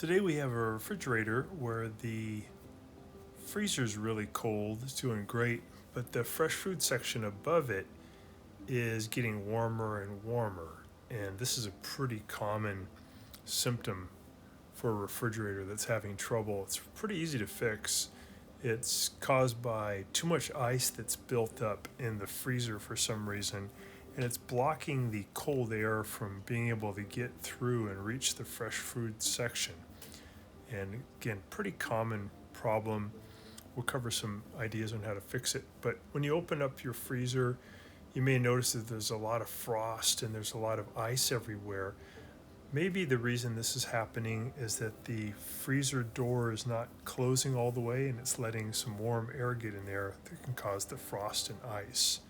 Today we have a refrigerator where the freezer is really cold, it's doing great, but the fresh food section above it is getting warmer and warmer. And this is a pretty common symptom for a refrigerator that's having trouble. It's pretty easy to fix. It's caused by too much ice that's built up in the freezer for some reason, and it's blocking the cold air from being able to get through and reach the fresh food section. And again, pretty common problem. We'll cover some ideas on how to fix it. But when you open up your freezer, you may notice that there's a lot of frost and there's a lot of ice everywhere. Maybe the reason this is happening is that the freezer door is not closing all the way and it's letting some warm air get in there that can cause the frost and ice.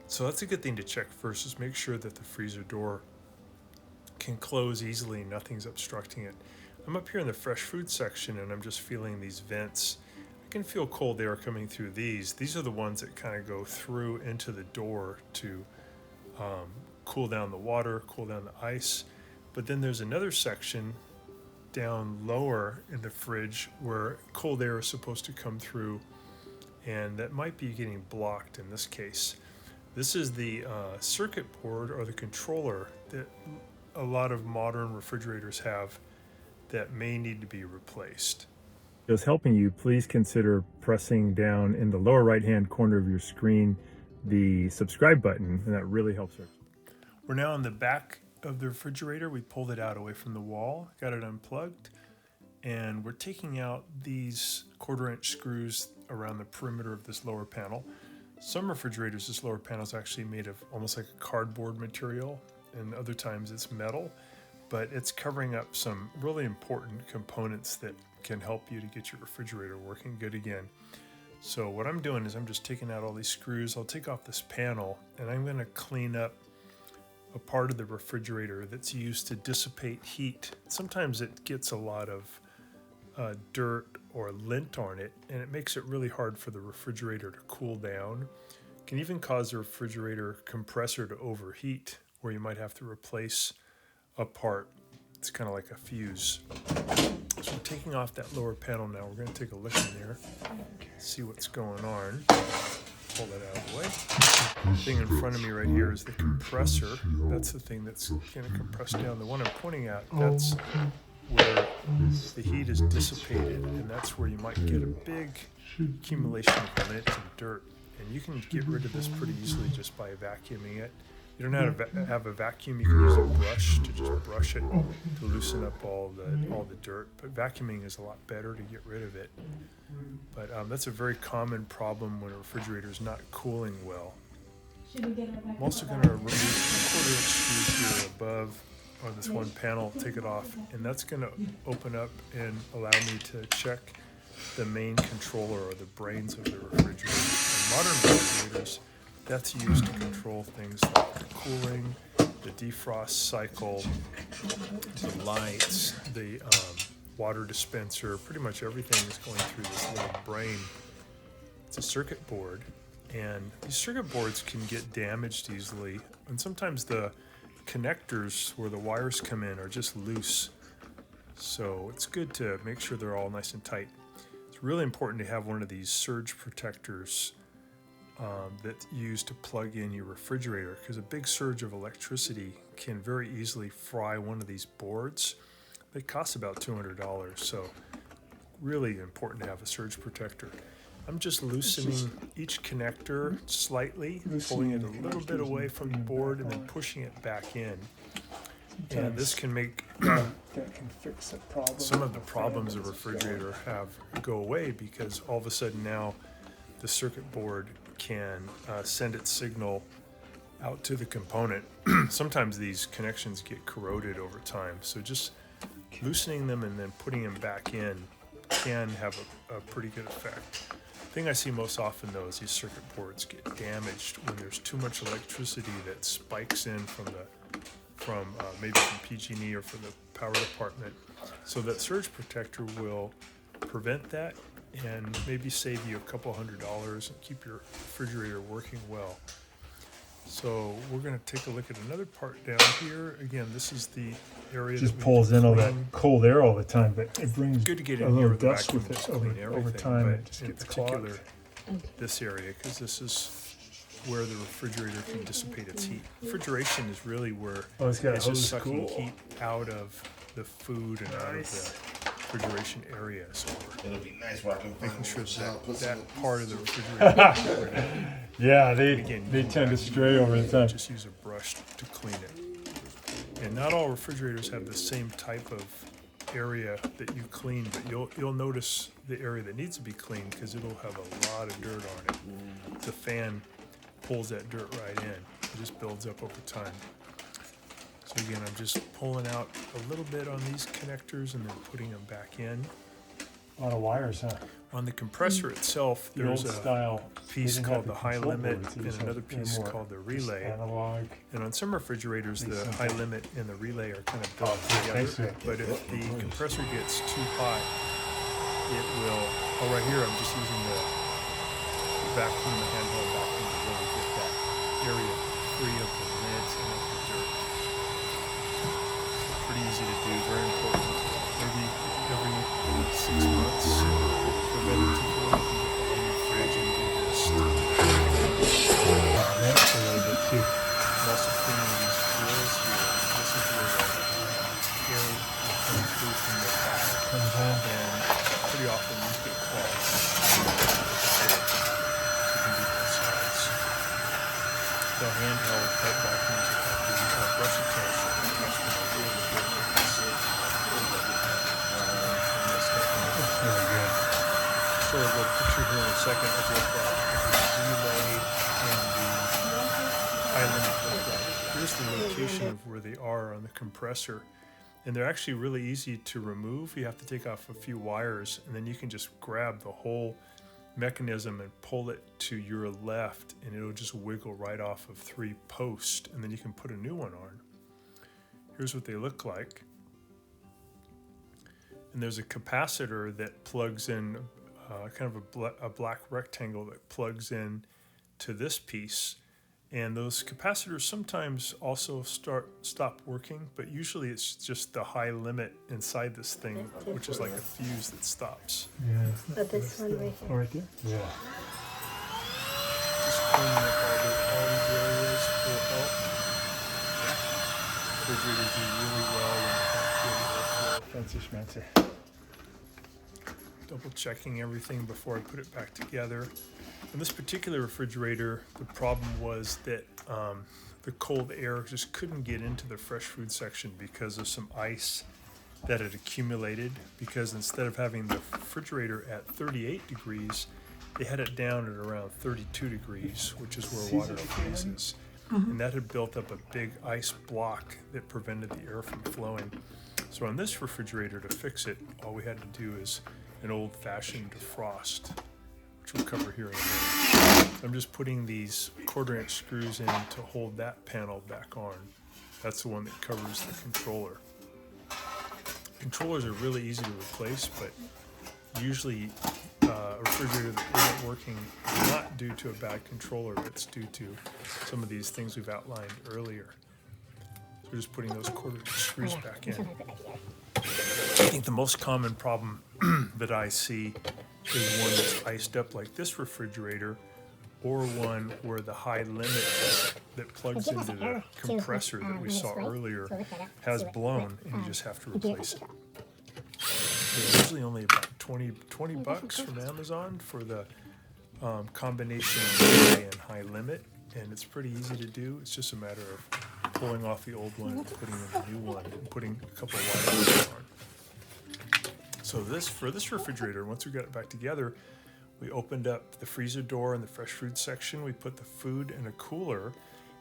So that's a good thing to check first, is make sure that the freezer door can close easily, nothing's obstructing it. I'm up here in the fresh food section and I'm just feeling these vents. I can feel cold air coming through these. These are the ones that kind of go through into the door to cool down the water, cool down the ice. But then there's another section down lower in the fridge where cold air is supposed to come through, and that might be getting blocked in this case. This is the circuit board or the controller that a lot of modern refrigerators have that may need to be replaced. If it's helping you, please consider pressing down in the lower right hand corner of your screen the subscribe button, and that really helps us. We're now on the back of the refrigerator. We pulled it out away from the wall, got it unplugged, and we're taking out these 1/4-inch screws around the perimeter of this lower panel. Some refrigerators, this lower panel is actually made of almost like a cardboard material, and other times it's metal, but it's covering up some really important components that can help you to get your refrigerator working good again. So what I'm doing is I'm just taking out all these screws. I'll take off this panel and I'm going to clean up a part of the refrigerator that's used to dissipate heat. Sometimes it gets a lot of dirt or lint on it, and it makes it really hard for the refrigerator to cool down. It can even cause the refrigerator compressor to overheat, where you might have to replace a part. It's kind of like a fuse. So we're taking off that lower panel now. We're going to take a look in there, see what's going on. Pull that out of the way. The thing in front of me right here is the compressor. That's the thing that's going to compress down. The one I'm pointing at, that's where the heat is dissipated, and that's where you might get a big accumulation of lint and dirt. And you can get rid of this pretty easily just by vacuuming it. You don't have to have a vacuum. You can use a brush to just brush it to loosen up all the dirt. But vacuuming is a lot better to get rid of it. But that's a very common problem when a refrigerator is not cooling well. I'm also going to remove the 1/4-inch screws here above on this one panel, take it off, and that's going to open up and allow me to check the main controller or the brains of the refrigerator. In modern refrigerators, that's used to control things like the cooling, the defrost cycle, the lights, the water dispenser. Pretty much everything is going through this little brain. It's a circuit board, and these circuit boards can get damaged easily, and sometimes the connectors where the wires come in are just loose. So it's good to make sure they're all nice and tight. It's really important to have one of these surge protectors that's used to plug in your refrigerator, because a big surge of electricity can very easily fry one of these boards. They cost about $200, so really important to have a surge protector. I'm just loosening each connector slightly, pulling it a little bit away from the board and then pushing it back in. And this can make some of the problems a refrigerator have go away, because all of a sudden now the circuit board can send its signal out to the component. Sometimes these connections get corroded over time, so just loosening them and then putting them back in can have a pretty good effect. The thing I see most often though is these circuit boards get damaged when there's too much electricity that spikes in from maybe from PG&E or from the power department. So that surge protector will prevent that and maybe save you a couple $100 and keep your refrigerator working well. So we're going to take a look at another part down here. Again, this is the area Just that we pulls in all that clean. cold air all the time, but it brings Good to get a in here little with the dust vacuum with and just it clean over everything, time. but It just in gets particular clogged. this area, because this is where the refrigerator can dissipate its heat. Refrigeration is really where Oh, it's got a it's just hose. sucking Cool. heat out of the food and out of Nice. the refrigeration area. So we're It'll be nice where I can making sure find that part of the refrigerator. Yeah, Again, they you tend to vacuum stray over the time. Just use a brush to clean it. And not all refrigerators have the same type of area that you clean, but you'll notice the area that needs to be cleaned because it'll have a lot of dirt on it. The fan pulls that dirt right in. It just builds up over time. So again, I'm just pulling out a little bit on these connectors and then putting them back in. A lot of wires, huh? On the compressor itself, The there's old a style piece they didn't called have the high control limit boards. They and just had- another they're piece more called the just relay. analog. And on some refrigerators, the Pretty high simple. limit and the relay are kind of built Thanks, together. Vic. But if the compressor gets too hot, it will. Oh, right here, I'm just using the vacuum, the handheld vacuum, to really get that area free of the lids and of the dirt. So pretty easy to do, very important. Maybe every 6 months, preventative work, you can get the whole fridge and do this. That's a little bit too. I'm also cleaning these grills here. This is where the air will come through from the back, Comes in. and pretty often these get clogged. So you can do both sides. The handheld type vacuums that have the brush attachment are really good for this. And this definitely That's really good. show a little picture here in a second of what the relay and the high limit look like. Here's the location of where they are on the compressor. And they're actually really easy to remove. You have to take off a few wires and then you can just grab the whole mechanism and pull it to your left and it'll just wiggle right off of 3 posts and then you can put a new one on. Here's what they look like. And there's a capacitor that plugs in, kind of a black rectangle that plugs in to this piece. And those capacitors sometimes also stop working, but usually it's just the high limit inside this thing, which is like a fuse that stops. Yeah. But this one right here. Oh, right there? Yeah. Just cleaning up all these areas will help. Refrigerators do really well when they have good airflow. Fancy schmancy. Double checking everything before I put it back together. In this particular refrigerator, the problem was that the cold air just couldn't get into the fresh food section because of some ice that had accumulated. Because instead of having the refrigerator at 38 degrees, they had it down at around 32 degrees, which is where water freezes. And that had built up a big ice block that prevented the air from flowing. So on this refrigerator, to fix it, all we had to do is an old-fashioned defrost, which we'll cover here in a minute. I'm just putting these 1/4-inch screws in to hold that panel back on. That's the one that covers the controller. Controllers are really easy to replace, but usually a refrigerator that isn't working is not due to a bad controller, but it's due to some of these things we've outlined earlier. So we're just putting those 1/4-inch screws back in. I think the most common problem that I see is one that's iced up like this refrigerator, or one where the high limit that plugs into the compressor that we saw earlier has blown and you just have to replace it. They're usually only about 20 bucks from Amazon for the combination of relay and high limit, and it's pretty easy to do. It's just a matter of pulling off the old one and putting in the new one and putting a couple of wires on. So for this refrigerator, once we got it back together, we opened up the freezer door in the fresh food section. We put the food in a cooler,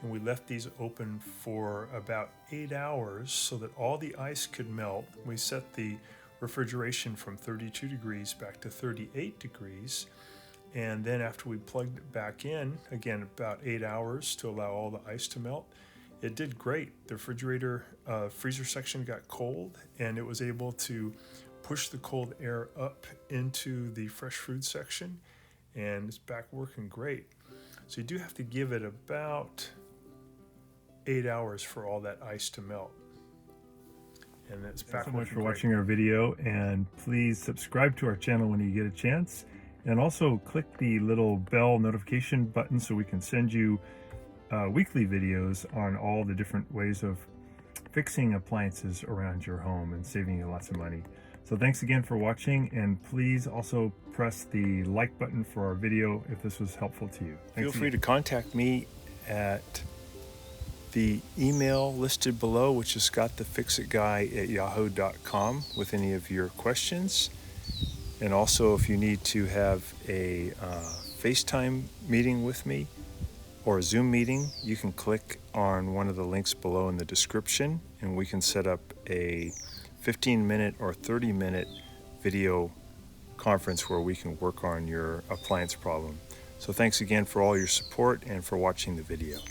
and we left these open for about 8 hours so that all the ice could melt. We set the refrigeration from 32 degrees back to 38 degrees. And then after we plugged it back in, again, about 8 hours to allow all the ice to melt, it did great. The refrigerator, freezer section got cold, and it was able to push the cold air up into the fresh food section, and it's back working great. So you do have to give it about 8 hours for all that ice to melt. And it's back. Thanks so much for watching our video, and please subscribe to our channel when you get a chance, and also click the little bell notification button so we can send you weekly videos on all the different ways of fixing appliances around your home and saving you lots of money. So thanks again for watching, and please also press the like button for our video if this was helpful to you. Feel free to contact me at the email listed below, which is scottthefixitguy@yahoo.com, with any of your questions. And also, if you need to have a FaceTime meeting with me or a Zoom meeting, you can click on one of the links below in the description, and we can set up a 15-minute or 30-minute video conference where we can work on your appliance problem. So thanks again for all your support and for watching the video.